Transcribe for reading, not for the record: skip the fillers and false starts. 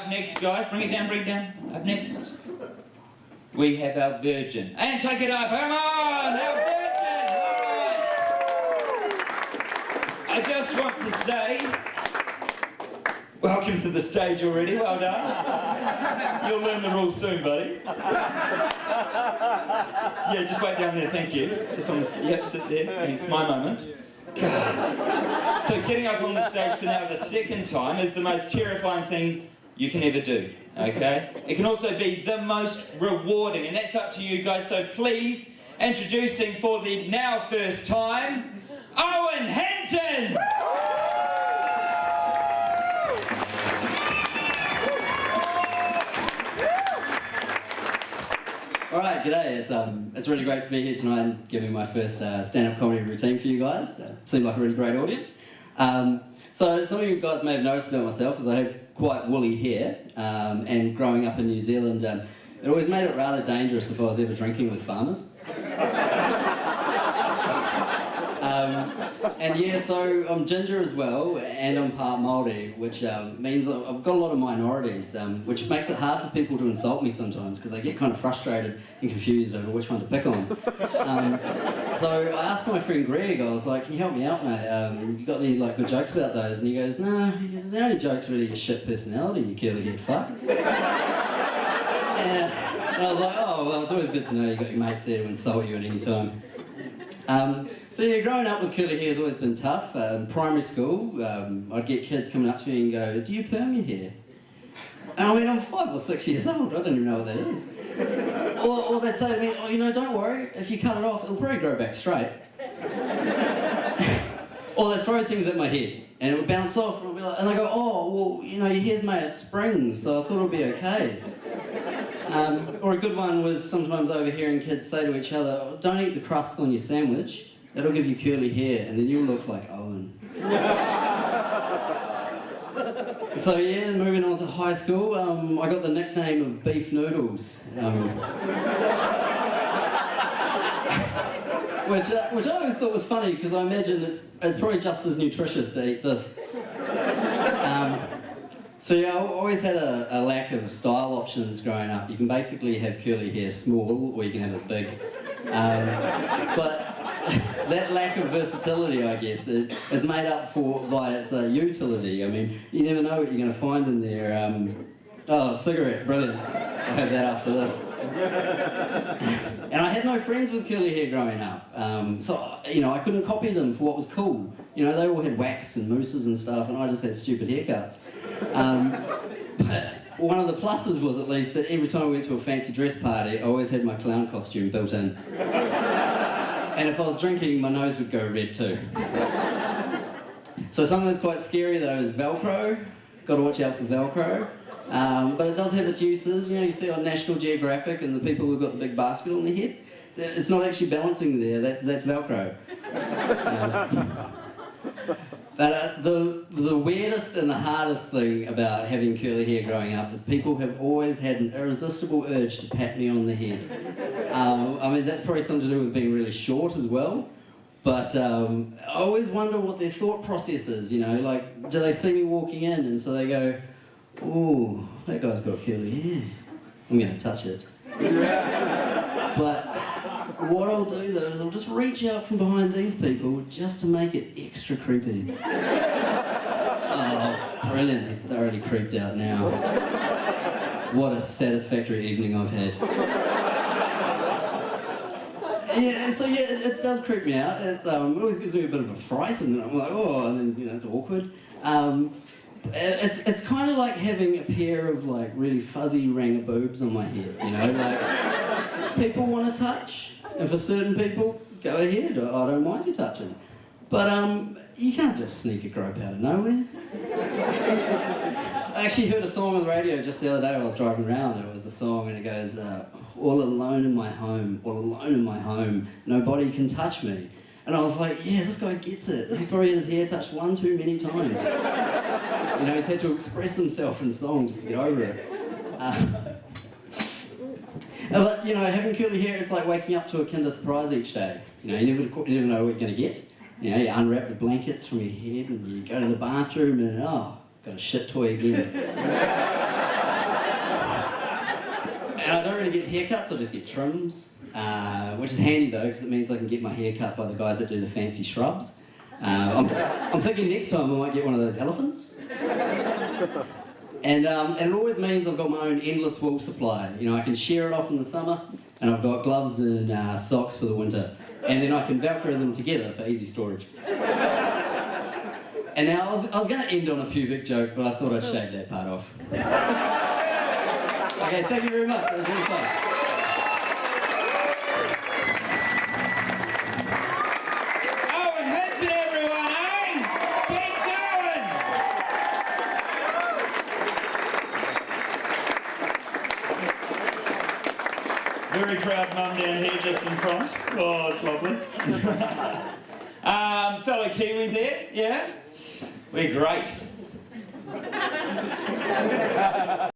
up next, guys. Bring it down, bring it down. Up next, we have our virgin. And take it up, come on, our virgin. All right. I just want to say, welcome to the stage already, well done. You'll learn the rules soon, buddy. Yeah, just wait down there, thank you. Just on the, yep, sit there, it's my moment. So getting up on the stage for now the second time is the most terrifying thing you can ever do, okay? It can also be the most rewarding, and that's up to you guys, so please, introducing for the now first time, Owen Hinton! Alright, g'day. It's really great to be here tonight and giving my first stand-up comedy routine for you guys. Seemed like a really great audience. So some of you guys may have noticed about myself is I have quite woolly hair, and growing up in New Zealand, it always made it rather dangerous if I was ever drinking with farmers. And yeah, so I'm ginger as well, and I'm part Māori, which means I've got a lot of minorities, which makes it hard for people to insult me sometimes, because I get kind of frustrated and confused over which one to pick on. So I asked my friend Greg, I was like, can you help me out, mate? You got any like good jokes about those? And he goes, no, the only joke's really your shit personality, you curly-haired fuck. And I was like, oh, well, it's always good to know you got your mates there to insult you at any time. So yeah, growing up with curly hair has always been tough. Primary school, I'd get kids coming up to me and go, do you perm your hair? And I mean, I'm 5 or 6 years old, I don't even know what that is. Or they'd say to me, oh, you know, don't worry, if you cut it off, it'll probably grow back straight. Or they'd throw things at my head, and it would bounce off, and, and I go, oh, well, you know, your hair's made of springs, so I thought it'll be okay. Or a good one was sometimes overhearing kids say to each other, oh, don't eat the crusts on your sandwich, that'll give you curly hair, and then you'll look like Owen. So yeah, moving on to high school, I got the nickname of Beef Noodles. Which I always thought was funny, because I imagine it's probably just as nutritious to eat this. So yeah, I always had a lack of style options growing up. You can basically have curly hair small, or you can have it big. But that lack of versatility, I guess, is made up for by its utility. I mean, you never know what you're going to find in there. Oh, cigarette, brilliant. I'll have that after this. And I had no friends with curly hair growing up, so you know I couldn't copy them for what was cool. You know, they all had wax and mousses and stuff, and I just had stupid haircuts. But one of the pluses was at least that every time I went to a fancy dress party, I always had my clown costume built in. And if I was drinking, my nose would go red too. So something that's quite scary though is Velcro. Got to watch out for Velcro. But it does have its uses. You know, you see on National Geographic and the people who've got the big basket on their head. It's not actually balancing there. That's Velcro. But the weirdest and the hardest thing about having curly hair growing up is people have always had an irresistible urge to pat me on the head. I mean, that's probably something to do with being really short as well. But I always wonder what their thought process is, you know, like, do they see me walking in and so they go, ooh, that guy's got curly hair. I'm going to touch it. But what I'll do though is I'll just reach out from behind these people just to make it extra creepy. Oh, brilliant, he's thoroughly creeped out now. What a satisfactory evening I've had. Yeah, so yeah, it does creep me out. It always gives me a bit of a fright, and then I'm like, oh, and then, you know, it's awkward. It's kind of like having a pair of like really fuzzy ranga boobs on my head, you know, like people want to touch, and for certain people, go ahead, I don't mind you touching. But you can't just sneak a grope out of nowhere. I actually heard a song on the radio just the other day when I was driving around. It was a song and it goes, all alone in my home, all alone in my home, nobody can touch me. And I was like, yeah, this guy gets it. He's probably had his hair touched one too many times. You know, he's had to express himself in song just to get over it. But, you know, having curly hair, it's like waking up to a Kinder Surprise each day. You know, you never know what you're going to get. You know, you unwrap the blankets from your head and you go to the bathroom and, oh, got a shit toy again. going to get haircuts, I'll just get trims, which is handy though, because it means I can get my hair cut by the guys that do the fancy shrubs. I'm thinking next time I might get one of those elephants. And it always means I've got my own endless wool supply. You know, I can shear it off in the summer, and I've got gloves and socks for the winter. And then I can Velcro them together for easy storage. And now, I was going to end on a pubic joke, but I thought I'd shave that part off. Okay, thank you very much. That was really fun. Owen Hinton, everyone, eh? Keep going! Very proud mum down here just in front. Oh, it's lovely. Fellow Kiwi there, yeah? We're great.